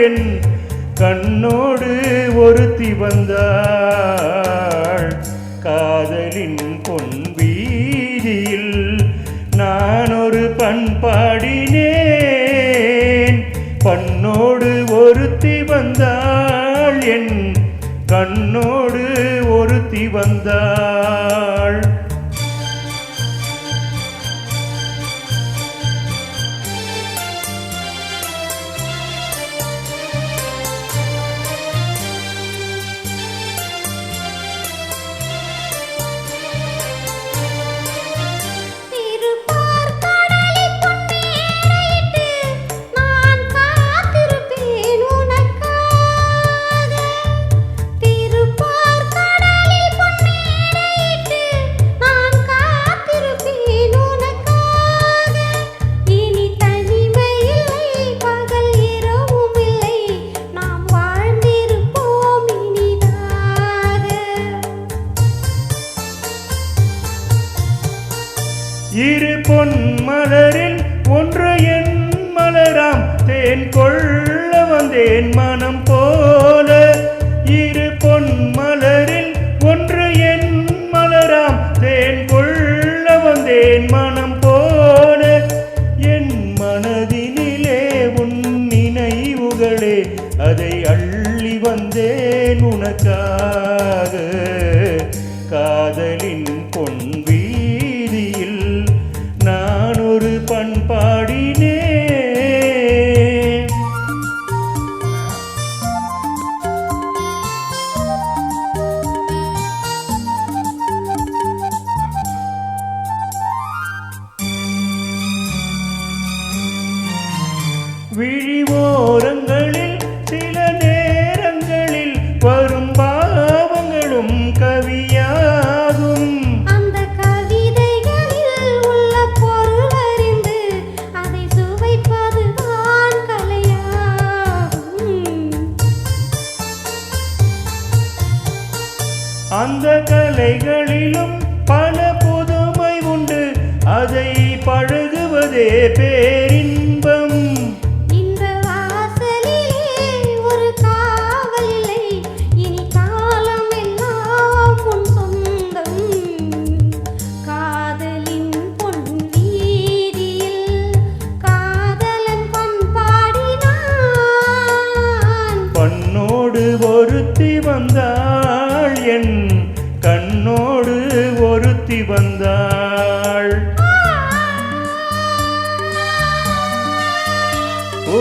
என் கண்ணோடு ஒருத்தி வந்தாள். காதலின் பொன் வீதியில் நான் ஒரு பண்பாடினேன். பண்ணோடு ஒருத்தி வந்தாள் என் கண்ணோடு ஒருத்தி வந்தாள். இரு பொன் மலரில் ஒன்று என் மலராம் தேன் கொள்ள வந்தேன் மனம் போல. இரு பொன் மலரில் ஒன்று என் மலராம் தேன் கொள்ள வந்தேன் மனம் போல. என் மனதினிலே உன் நினைவுகளே அதை அள்ளி வந்தேன் உனக்காக. காதலின் பொன் வீதியில் நான் ஒரு பண்பாடினேன். விழிவோரங்களில் சில நேரங்களில் வரும் பாவங்களும் கவியாகும். அந்த கவிதைகளில் உள்ள பொருள் அறிந்து அதை சுவைப்பதுதான் கலையாகும். அந்த கலைகளிலும் பல புதுமை உண்டு, அதை பழகுவதே பேரின்பம். இந்த வாசலிலே ஒரு காவல் இல்லை, இனி காலம் எல்லாம் உன் சொந்தம். காதலின் பொன் வீதியில் காதலன் பண்பாடினான். பண்ணோடு ஒருத்தி வந்தாள் என் கண்ணோடு ஒருத்தி வந்தாள். ஓ